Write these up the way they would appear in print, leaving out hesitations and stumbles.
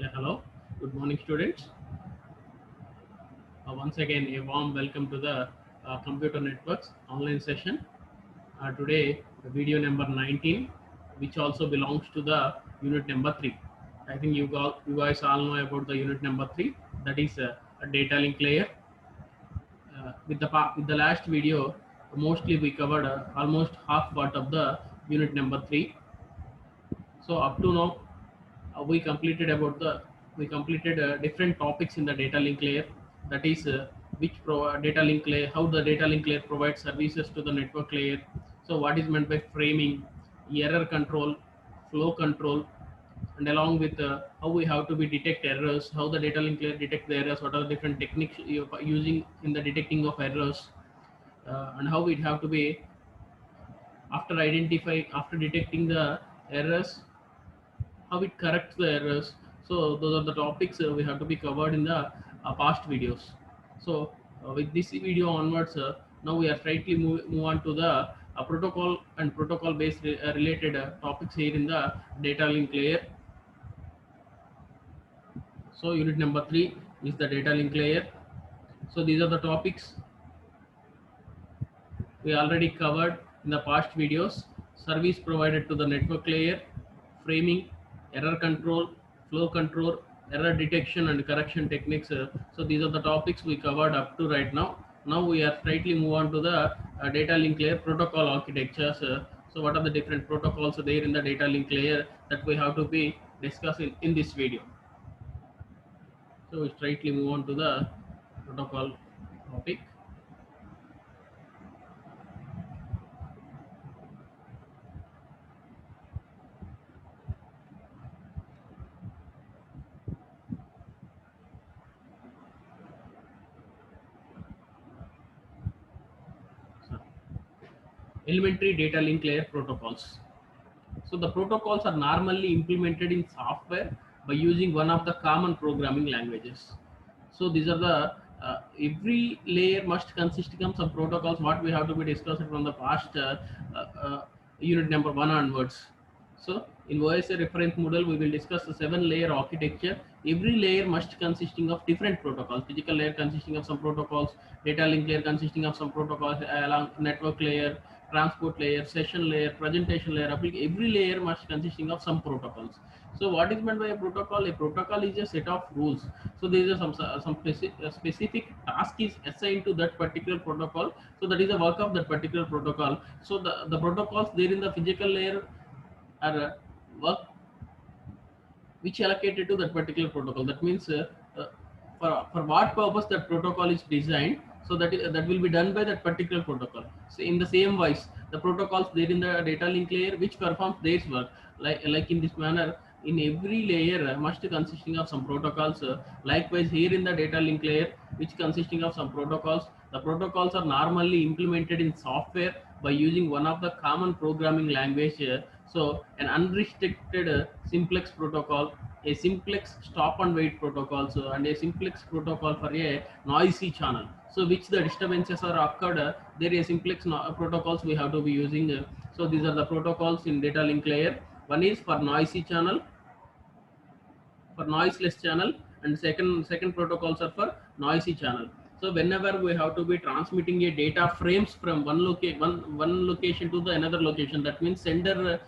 Yeah, hello. Good morning, students. Once again, a warm welcome to the Computer Networks online session. Today, the video number 19, which also belongs to the unit number 3. I think you guys all know about the unit number 3, that is a data link layer. With the last video, mostly we covered almost half part of the unit number 3. So up to now, we completed about the we completed different topics in the data link layer, that is data link layer, how the data link layer provides services to the network layer. So what is meant by framing, error control, flow control, and along with how we have to be detect errors, how the data link layer detect the errors, what are the different techniques you are using in the detecting of errors, and how it have to be after detecting the errors, how it corrects the errors. So those are the topics we have to be covered in the past videos. So with this video onwards, now we are trying to move on to the protocol and protocol based related topics here in the data link layer. So unit number 3 is the data link layer. So these are the topics we already covered in the past videos: service provided to the network layer, framing, error control, flow control, error detection and correction techniques. So these are the topics we covered up to right now. Now we are slightly move on to the data link layer protocol architectures. So what are the different protocols there in the data link layer that we have to be discussing in this video. So we slightly move on to the protocol topic. So, elementary data link layer protocols. So the protocols are normally implemented in software by using one of the common programming languages. So these are the every layer must consist of some protocols. What we have to be discussed from the past unit number 1 onwards. So in OSA reference model, we will discuss the 7-layer architecture. Every layer must consisting of different protocols. Physical layer consisting of some protocols, data link layer consisting of some protocols, along network layer, transport layer, session layer, presentation layer. Every layer must consisting of some protocols. So what is meant by a protocol? A protocol is a set of rules. So there is some specific task is assigned to that particular protocol. So that is the work of that particular protocol. So the protocols there in the physical layer are work which allocated to that particular protocol. That means for what purpose that protocol is designed, so that will be done by that particular protocol. So in the same wise, the protocols there in the data link layer which performs their work, like in this manner, in every layer must consisting of some protocols. Likewise here in the data link layer, which consisting of some protocols. The protocols are normally implemented in software by using one of the common programming language. So an unrestricted simplex protocol, a simplex stop and wait protocol, and a simplex protocol for a noisy channel. So which the disturbances are occurred, there is simplex protocols we have to be using. So these are the protocols in data link layer. One is for noisy channel, for noiseless channel, and second protocols are for noisy channel. So whenever we have to be transmitting a data frames from one location to the another location, that means sender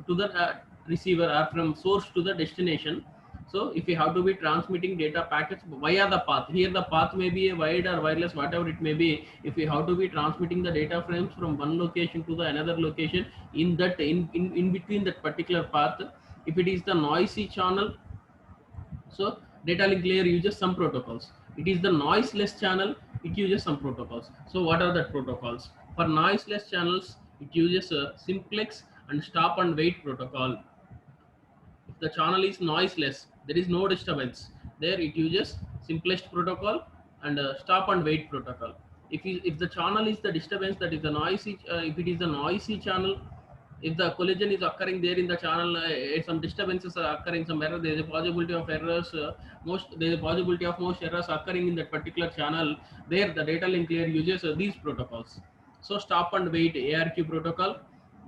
to the receiver, or from source to the destination. So if you have to be transmitting data packets via the path, here the path may be a wide or wireless, whatever it may be. If you have to be transmitting the data frames from one location to the another location, in between that particular path, if it is the noisy channel, so data link layer uses some protocols. It is the noiseless channel, it uses some protocols. So what are the protocols? For noiseless channels, it uses a simplex and stop and wait protocol. If the channel is noiseless, there is no disturbance, there it uses simplest protocol and stop and wait protocol. If the channel is the disturbance, that is the noisy, if it is the noisy channel, if the collision is occurring there in the channel, some disturbances are occurring, some error, there is a possibility of errors, there is a possibility of most errors occurring in that particular channel. There the data link layer uses these protocols. So stop and wait ARQ protocol,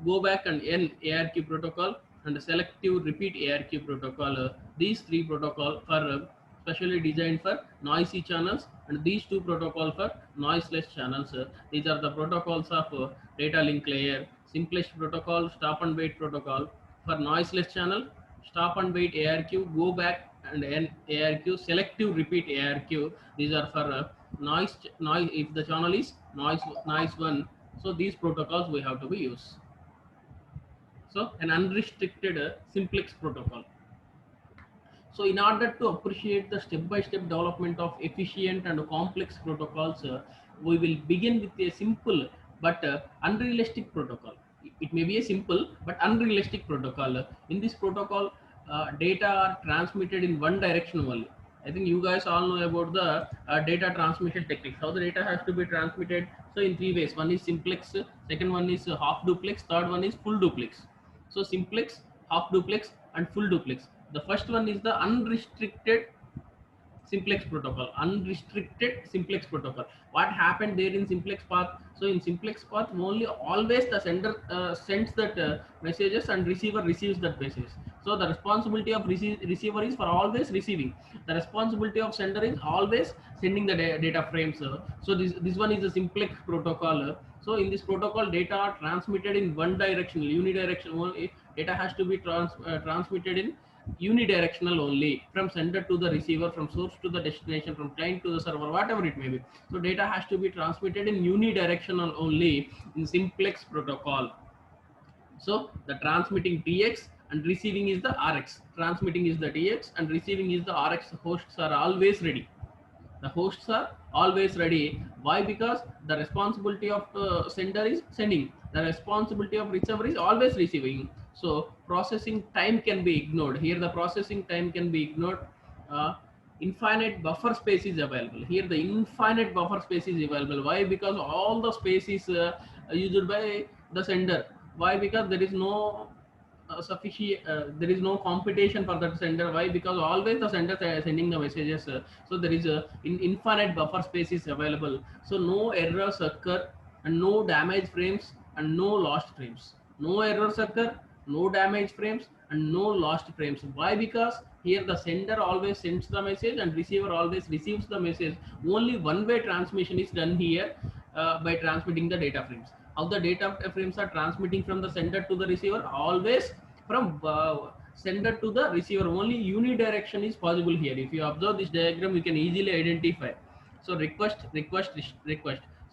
go back and N ARQ protocol, and selective repeat ARQ protocol. These three protocols are specially designed for noisy channels, and these two protocols for noiseless channels. These are the protocols of data link layer. Simplest protocol, stop and wait protocol. For noiseless channel, stop and wait ARQ, go back and ARQ, selective repeat ARQ. These are for noise if the channel is noise one. So these protocols we have to be used. So an unrestricted simplex protocol. So in order to appreciate the step-by-step development of efficient and complex protocols, we will begin with a simple but unrealistic protocol. It may be a simple but unrealistic protocol. In this protocol, data are transmitted in one direction only. I think you guys all know about the data transmission techniques. How the data has to be transmitted. So in three ways. One is simplex, second one is half duplex, third one is full duplex. So simplex, half duplex, and full duplex. The first one is the unrestricted simplex protocol. Unrestricted simplex protocol. What happened there in simplex path? So in simplex path, only always the sender sends that messages and receiver receives that message. So the responsibility of receiver is for always receiving. The responsibility of sender is always sending the data frames. So this one is the simplex protocol. So in this protocol, data are transmitted in one direction, unidirectional. Data has to be transmitted in unidirectional only, from sender to the receiver, from source to the destination, from client to the server, whatever it may be. So data has to be transmitted in unidirectional only in simplex protocol. So the transmitting TX and receiving is the RX. Transmitting is the TX and receiving is the RX. Hosts are always ready. The hosts are always ready. Why? Because the responsibility of sender is sending, the responsibility of receiver is always receiving. So processing time can be ignored. Here the processing time can be ignored. uh, Infinite buffer space is available. Here the infinite buffer space is available. Why? Because all the space is used by the sender. Why? Because there is no sufficient there is no competition for that sender. Why? Because always the sender sending the messages. So there is a infinite buffer space is available. So no errors occur, and no damage frames, and no lost frames. No errors occur, no damage frames, and no lost frames. Why? Because here the sender always sends the message and receiver always receives the message. Only one way transmission is done here by transmitting the data frames. How the data frames are transmitting from the sender to the receiver? Always from sender to the receiver. Only unidirection is possible here. If you observe this diagram, you can easily identify. So request.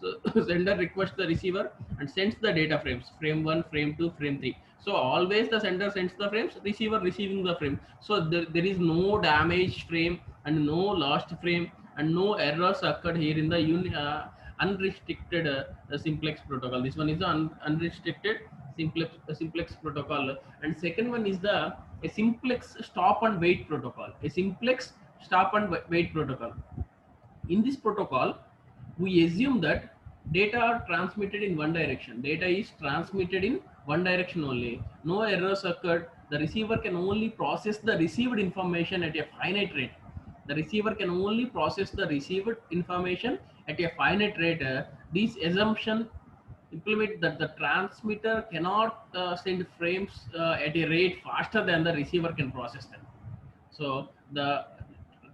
So sender requests the receiver and sends the data frames, frame 1, frame 2, frame 3. So always the sender sends the frames, receiver receiving the frame. So there is no damaged frame and no lost frame, and no errors occurred here in the unrestricted simplex protocol. This one is the unrestricted simplex protocol. And second one is the a simplex stop and wait protocol. A simplex stop and wait protocol. In this protocol, we assume that data are transmitted in one direction. Data is transmitted in one direction only. No errors occurred. The receiver can only process the received information at a finite rate. The receiver can only process the received information at a finite rate. This assumption implement that the transmitter cannot send frames at a rate faster than the receiver can process them. So the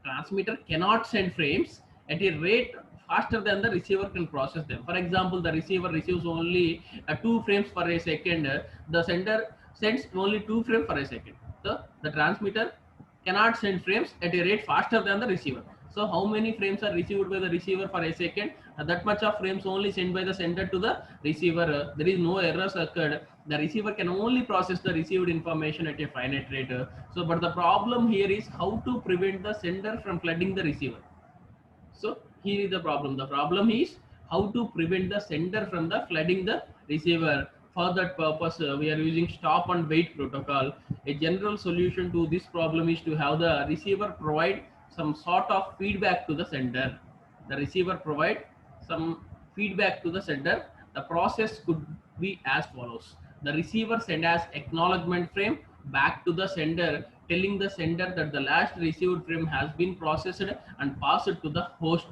transmitter cannot send frames at a rate faster than the receiver can process them. For example, the receiver receives only 2 frames per a second. The sender sends only 2 frames per a second. So the transmitter cannot send frames at a rate faster than the receiver. So how many frames are received by the receiver per a second? That much of frames only sent by the sender to the receiver. There is no errors occurred. The receiver can only process the received information at a finite rate. So but the problem here is how to prevent the sender from flooding the receiver. So here is the problem. The problem is how to prevent the sender from the flooding the receiver. For that purpose, we are using stop and wait protocol. A general solution to this problem is to have the receiver provide some sort of feedback to the sender. The receiver provide some feedback to the sender. The process could be as follows. The receiver send as acknowledgement frame back to the sender, telling the sender that the last received frame has been processed and passed to the host.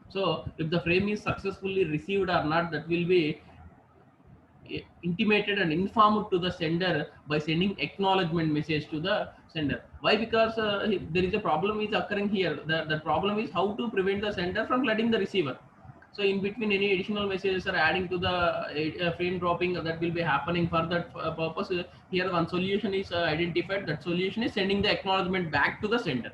So if the frame is successfully received or not, that will be intimated and informed to the sender by sending acknowledgement message to the sender. Why? Because there is a problem is occurring here. The problem is how to prevent the sender from flooding the receiver. So in between any additional messages are adding to the frame dropping that will be happening for that purpose. Here one solution is identified. That solution is sending the acknowledgement back to the sender.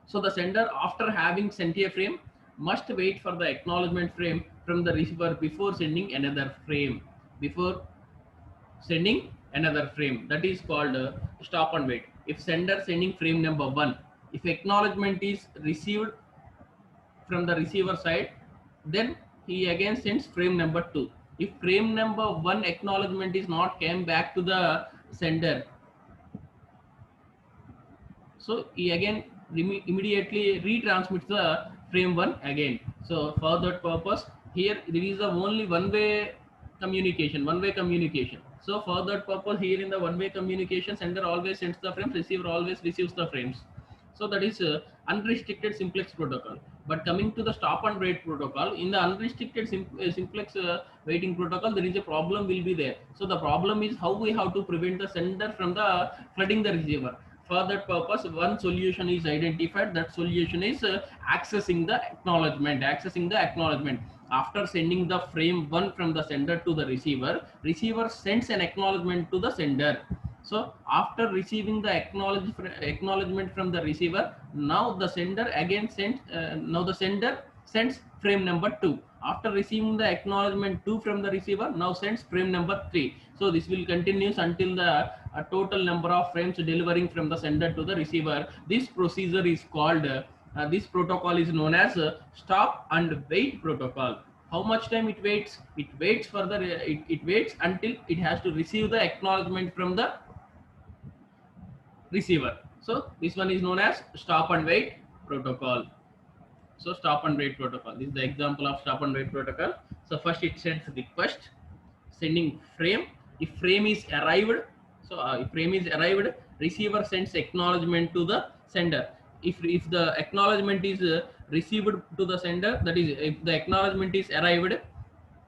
So the sender, after having sent a frame, must wait for the acknowledgement frame from the receiver before sending another frame. Before sending another frame, that is called stop and wait. If sender sending frame number 1, if acknowledgement is received from the receiver side, then he again sends frame number 2. If frame number 1 acknowledgement is not came back to the sender, so he again immediately retransmits the frame 1 again. So for that purpose, here there is a only one-way communication. So for that purpose, here in the one-way communication, sender always sends the frames, receiver always receives the frames. So that is unrestricted simplex protocol. But coming to the stop and wait protocol, in the unrestricted simplex waiting protocol, there is a problem will be there. So the problem is how we have to prevent the sender from the flooding the receiver. For that purpose, one solution is identified. That solution is accessing the acknowledgement. After sending the frame 1 from the sender to the receiver, receiver sends an acknowledgement to the sender. So after receiving the acknowledgement from the receiver, now the sender again sends frame number 2. After receiving the acknowledgement 2 from the receiver, now sends frame number 3. So this will continue until the total number of frames delivering from the sender to the receiver. This procedure is called this protocol is known as stop and wait protocol. How much time it waits? It waits further. It waits until it has to receive the acknowledgement from the receiver. So this one is known as stop and wait protocol. So stop and wait protocol. This is the example of stop and wait protocol. So first it sends request, sending frame. If frame is arrived, so if frame is arrived, receiver sends acknowledgement to the sender. If the acknowledgement is received to the sender, that is, if the acknowledgement is arrived,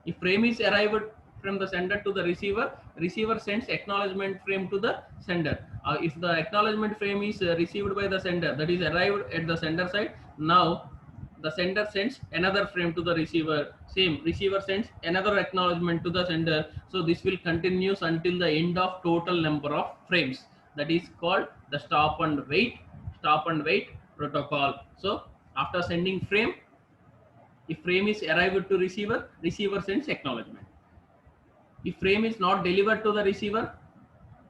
if frame is arrived from the sender to the receiver, receiver sends acknowledgement frame to the sender. If the acknowledgement frame is received by the sender, that is arrived at the sender side, now the sender sends another frame to the receiver. Same, receiver sends another acknowledgement to the sender. So this will continue until the end of total number of frames. That is called the stop and wait protocol. So after sending frame, if frame is arrived to receiver, receiver sends acknowledgement. If frame is not delivered to the receiver,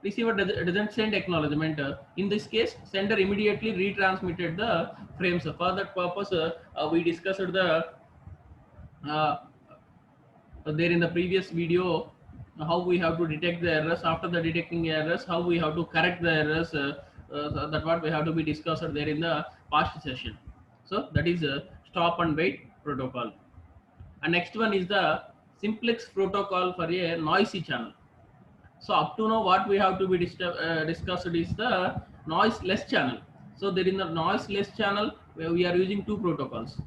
receiver doesn't send acknowledgement. In this case, sender immediately retransmitted the frames. For that purpose, we discussed the there in the previous video how we have to detect the errors. After the detecting errors, how we have to correct the errors. That what we have to be discussed there in the past session. So that is stop and wait protocol. And next one is the simplex protocol for a noisy channel. So up to now, what we have to be discussed is the noiseless channel. So there in the noiseless channel, where we are using two protocols.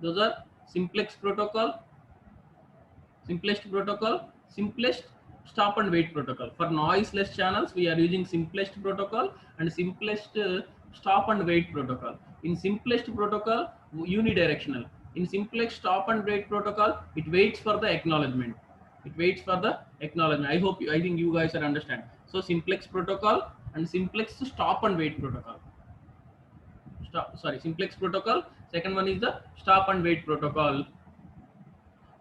Those are simplest protocol, simplest stop and wait protocol. For noiseless channels, we are using simplest protocol and simplest stop and wait protocol. In simplest protocol, unidirectional. In simplest stop and wait protocol, it waits for the acknowledgement. I think you guys are understand. So simplex protocol and simplex stop and wait protocol. Simplex protocol. Second one is the stop and wait protocol.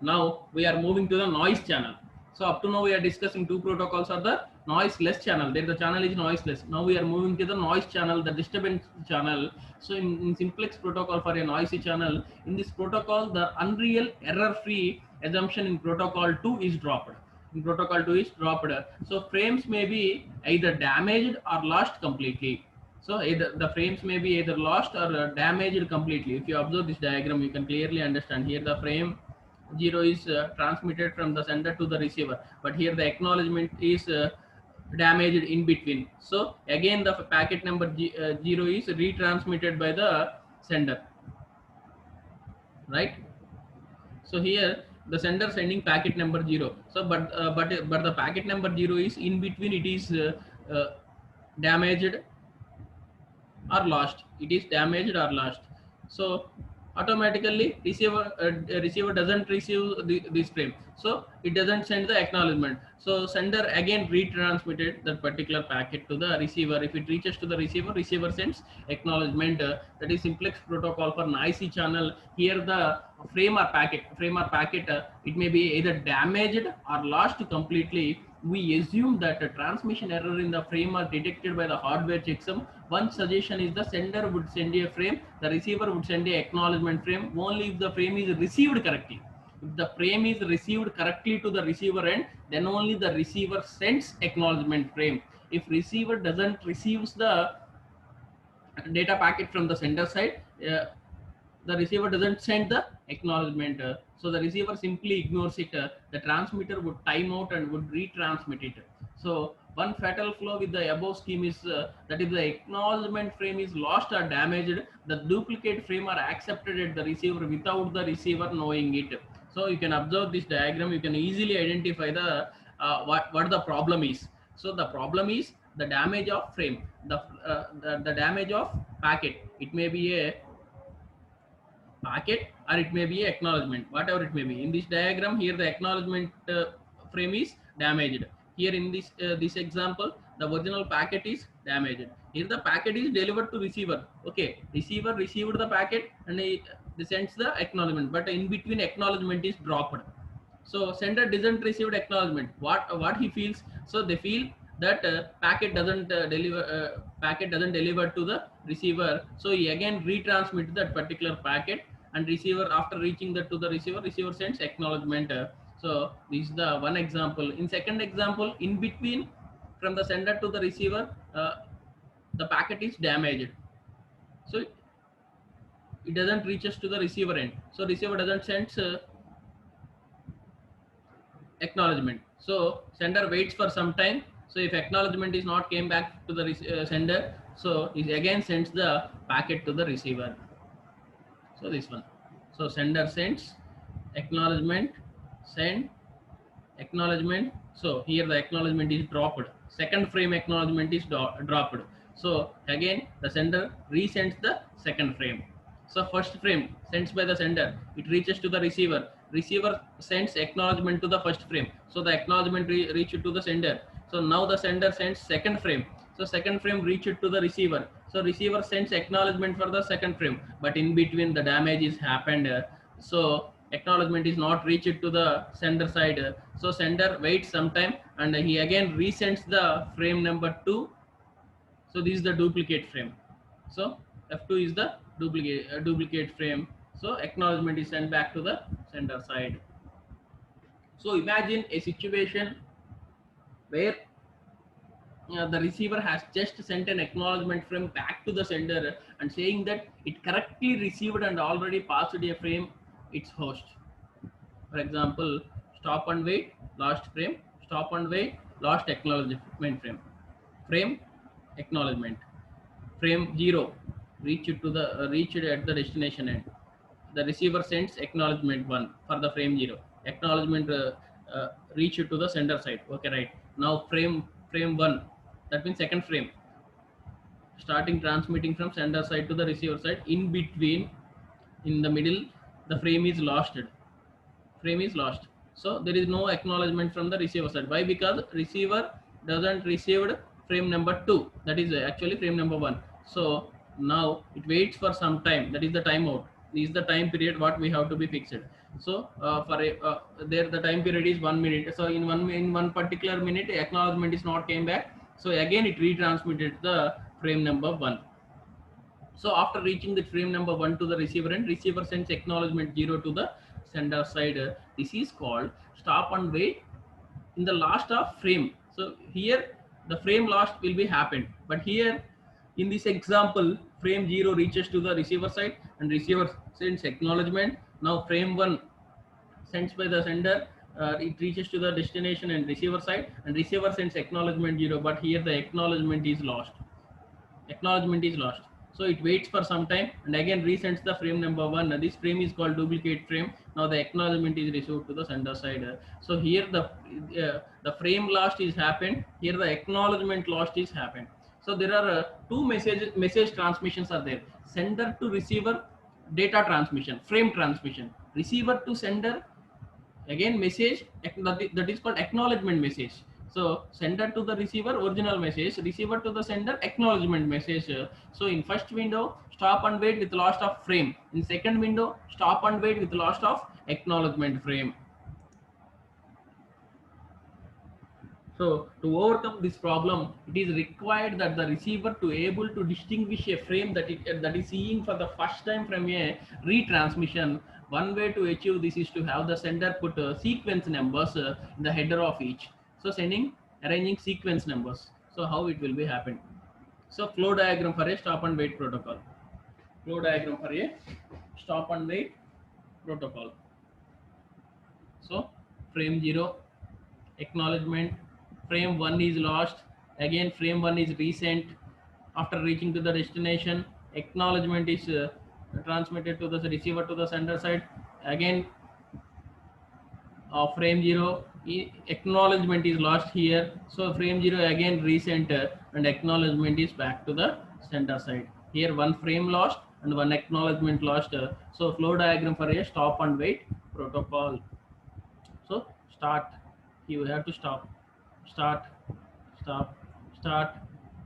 Now we are moving to the noise channel. So up to now we are discussing two protocols are the noiseless channel. There the channel is noiseless. Now we are moving to the noise channel, the disturbance channel. So in simplex protocol for a noisy channel, in this protocol the unreal error-free assumption in protocol 2 is dropped. So frames may be either damaged or lost completely. So either the frames may be either lost or damaged completely. If you observe this diagram, you can clearly understand here the frame 0 is transmitted from the sender to the receiver, but here the acknowledgement is damaged in between. So again the packet number 0 is retransmitted by the sender, right? So here the sender sending packet number 0. So but the packet number 0 is in between, it is damaged or lost. It is damaged or lost. So automatically receiver doesn't receive this frame, so it doesn't send the acknowledgement. So sender again retransmitted that particular packet to the receiver. If it reaches to the receiver, receiver sends acknowledgement. That is simplex protocol for noisy channel. Here the frame or packet, it may be either damaged or lost completely. We assume that a transmission error in the frame are detected by the hardware checksum. One suggestion is the sender would send a frame, the receiver would send a acknowledgement frame only if the frame is received correctly. If the frame is received correctly to the receiver end, then only the receiver sends acknowledgement frame. If receiver doesn't receives the data packet from the sender side, the receiver doesn't send the acknowledgement. So the receiver simply ignores it. The transmitter would time out and would retransmit it. So one fatal flaw with the above scheme is that if the acknowledgement frame is lost or damaged, the duplicate frame are accepted at the receiver without the receiver knowing it. So you can observe this diagram, you can easily identify the what the problem is. So the problem is the damage of frame, the damage of packet. It may be a packet or it may be acknowledgement, whatever it may be. In this diagram here, the acknowledgement frame is damaged. Here in this example, the original packet is damaged. Here the packet is delivered to receiver. Okay, receiver received the packet and he sends the acknowledgement, but in between acknowledgement is dropped. So sender doesn't receive acknowledgement. What he feels? So they feel that packet doesn't deliver to the receiver. So he again retransmits that particular packet, and receiver, after reaching that to the receiver sends acknowledgement. So this is the one example. In second example, in between from the sender to the receiver, the packet is damaged. So it doesn't reaches to the receiver end. So receiver doesn't send acknowledgement. So sender waits for some time. So if acknowledgement is not came back to the sender, so it again sends the packet to the receiver. So this one. So sender sends acknowledgement, send acknowledgement. So here the acknowledgement is dropped. Second frame acknowledgement is dropped. So again the sender resends the second frame. So first frame sends by the sender, it reaches to the receiver. Receiver sends acknowledgement to the first frame. So the acknowledgement reaches to the sender. So now the sender sends second frame. So second frame reaches to the receiver. So receiver sends acknowledgement for the second frame, but in between the damage is happened. So acknowledgement is not reached to the sender side. So sender waits some time and he again resends the frame number 2. So this is the duplicate frame. So F2 is the duplicate frame. So acknowledgement is sent back to the sender side. So imagine a situation where the receiver has just sent an acknowledgement frame back to the sender and saying that it correctly received and already passed a frame its host. For example, stop and wait, lost frame, stop and wait, lost acknowledgement frame, frame acknowledgement, frame 0 reached at the destination end. The receiver sends acknowledgement 1 for the frame 0. Acknowledgement reached to the sender side. Okay, right. Now frame 1, that means second frame, starting transmitting from sender side to the receiver side. In between, in the middle, the frame is lost. Frame is lost. So there is no acknowledgement from the receiver side. Why? Because receiver doesn't received frame number 2. That is actually frame number 1. So now it waits for some time. That is the timeout. This is the time period what we have to be fixed. So there the time period is 1 minute. So in one particular minute, acknowledgement is not came back. So again it retransmitted the frame number 1. So after reaching the frame number 1 to the receiver end, receiver sends acknowledgement 0 to the sender side. This is called stop and wait in the last of frame. So here the frame lost will be happened, but here in this example, frame 0 reaches to the receiver side and receiver sends acknowledgement. Now frame 1 sends by the sender, it reaches to the destination and receiver side, and receiver sends acknowledgement 0, but here the acknowledgement is lost. Acknowledgement is lost. So it waits for some time and again resends the frame number 1. This frame is called duplicate frame. Now the acknowledgement is received to the sender side. So here the frame lost is happened. Here the acknowledgement lost is happened. So there are two message transmissions are there. Sender to receiver, data transmission, frame transmission. Receiver to sender, again message, that is called acknowledgement message. So sender to the receiver, original message, receiver to the sender, acknowledgement message. So in first window, stop and wait with loss of frame. In second window, stop and wait with loss of acknowledgement frame. So to overcome this problem, it is required that the receiver to able to distinguish a frame that is seeing for the first time from a retransmission. One way to achieve this is to have the sender put sequence numbers in the header of each. So arranging sequence numbers. So how it will be happen? So flow diagram for a stop and wait protocol. Flow diagram for a stop and wait protocol. So frame 0, acknowledgement, frame 1 is lost, again frame 1 is resent. After reaching to the destination, acknowledgement is transmitted to the receiver to the sender side. Again frame 0, acknowledgement is lost here, so frame 0 again resent and acknowledgement is back to the sender side. Here one frame lost and one acknowledgement lost. So flow diagram for a stop and wait protocol. So start, you have to stop, start, stop, start,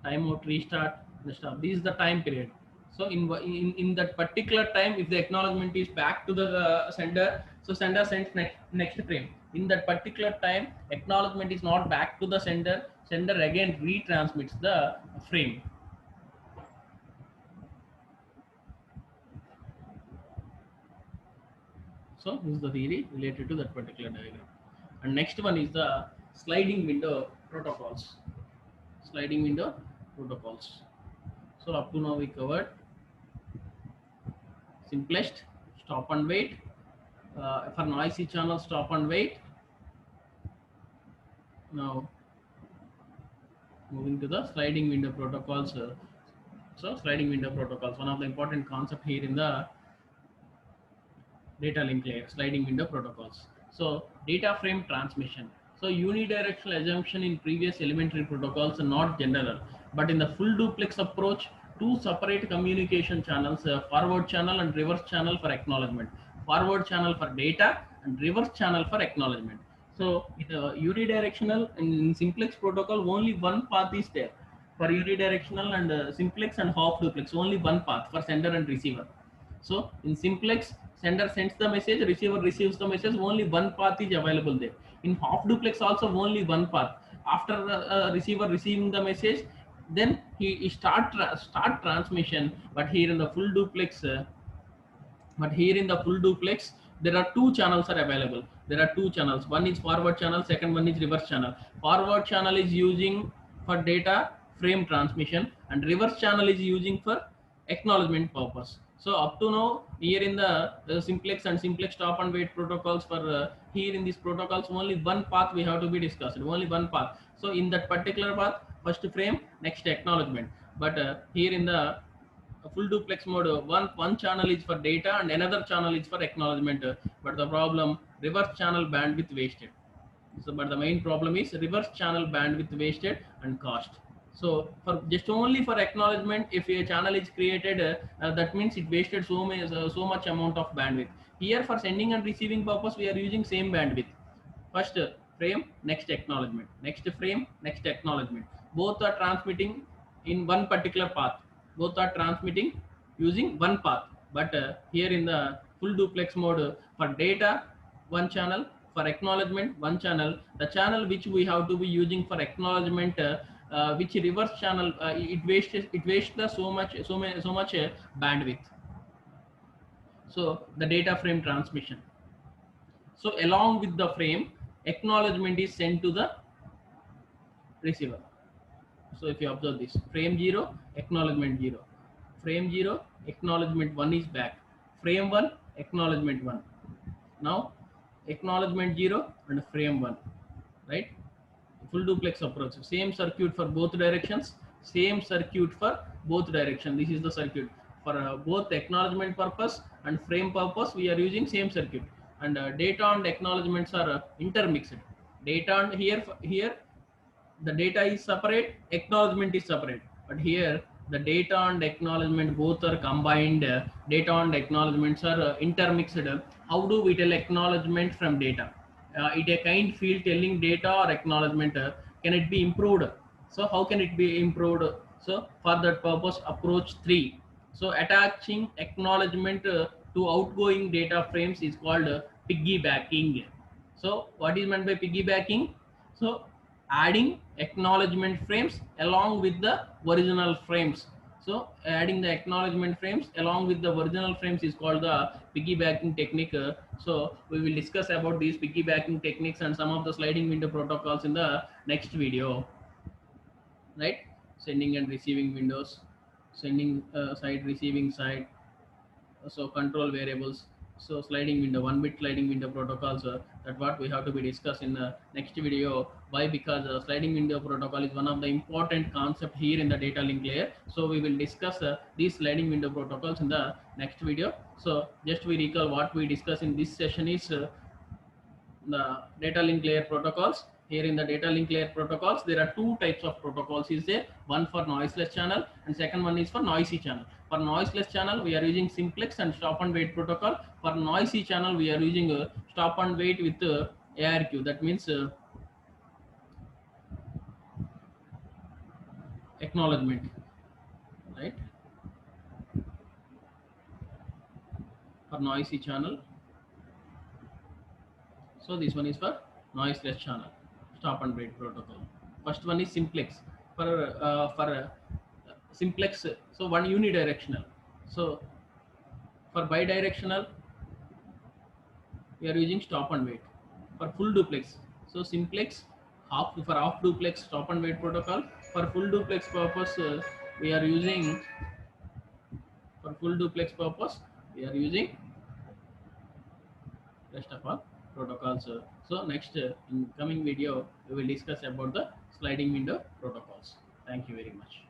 timeout, restart, and stop. This is the time period. So in that particular time, if the acknowledgement is back to the sender, so sender sends next frame. In that particular time, acknowledgement is not back to the sender, sender again retransmits the frame. So this is the theory related to that particular diagram. And next one is the sliding window protocols. Sliding window protocols. So up to now we covered simplest, stop and wait. For noisy channel, stop and wait. Now moving to the sliding window protocols. So sliding window protocols, one of the important concept here in the data link layer, sliding window protocols. So data frame transmission. So unidirectional assumption in previous elementary protocols are not general, but in the full duplex approach, two separate communication channels, forward channel and reverse channel for acknowledgement. Forward channel for data and reverse channel for acknowledgement. So in unidirectional in simplex protocol, only one path is there. For unidirectional and simplex and half duplex, only one path for sender and receiver. So in simplex, sender sends the message, receiver receives the message, only one path is available there. In half duplex also only one path. After the receiver receiving the message, then he start transmission. But here in the full duplex, there are two channels are available. There are two channels. One is forward channel, second one is reverse channel. Forward channel is using for data frame transmission and reverse channel is using for acknowledgement purpose. So up to now, here in the simplex and simplex stop and wait protocols, for here in these protocols, only one path we have to be discussed, only one path. So in that particular path, first frame, next acknowledgement. But here in the full duplex mode, one channel is for data and another channel is for acknowledgement. But the problem, reverse channel bandwidth wasted. So but the main problem is reverse channel bandwidth wasted and cost. So for just only for acknowledgement, if a channel is created, that means it wasted so much amount of bandwidth. Here for sending and receiving purpose, we are using same bandwidth. First frame, next acknowledgement, next frame, next acknowledgement. Both are transmitting in one particular path. Both are transmitting using one path. But here in the full duplex mode, for data, one channel, for acknowledgement, one channel. The channel which we have to be using for acknowledgement, which reverse channel, it wastes so much bandwidth. So the data frame transmission. So along with the frame, acknowledgement is sent to the receiver. So if you observe this, frame 0, acknowledgement 0, frame 0, acknowledgement 1 is back, frame 1, acknowledgement 1. Now acknowledgement 0 and frame 1, right? Full duplex approach, same circuit for both directions. same circuit for both direction. This is the circuit for both acknowledgement purpose and frame purpose. We are using same circuit, and data and acknowledgements are intermixed. Data and here the data is separate, acknowledgement is separate, but here the data and acknowledgement both are combined. Data and acknowledgements are intermixed. How do we tell acknowledgement from data? It a kind field telling data or acknowledgement, can it be improved? So how can it be improved? So for that purpose, approach 3. So attaching acknowledgement to outgoing data frames is called piggybacking. So what is meant by piggybacking? So adding acknowledgement frames along with the original frames. So adding the acknowledgement frames along with the original frames is called the piggybacking technique. So we will discuss about these piggybacking techniques and some of the sliding window protocols in the next video, right? Sending and receiving windows, sending side, receiving side, so control variables, so sliding window, one bit sliding window protocols, that what we have to be discussed in the next video. Why? Because sliding window protocol is one of the important concept here in the data link layer. So we will discuss these sliding window protocols in the next video. So just we recall what we discussed in this session is the data link layer protocols. Here in the data link layer protocols, there are two types of protocols is there. One for noiseless channel and second one is for noisy channel. For noiseless channel, we are using simplex and stop and wait protocol. For noisy channel, we are using stop and wait with ARQ. That means acknowledgement, right? For noisy channel. So this one is for noiseless channel, stop and wait protocol. First one is simplex. For simplex, so one unidirectional. So for bidirectional, we are using stop and wait. For full duplex, so simplex, half duplex stop and wait protocol. For full duplex purpose, we are using for full duplex purpose we are using rest of our protocols. So next in coming video we will discuss about the sliding window protocols. Thank you very much.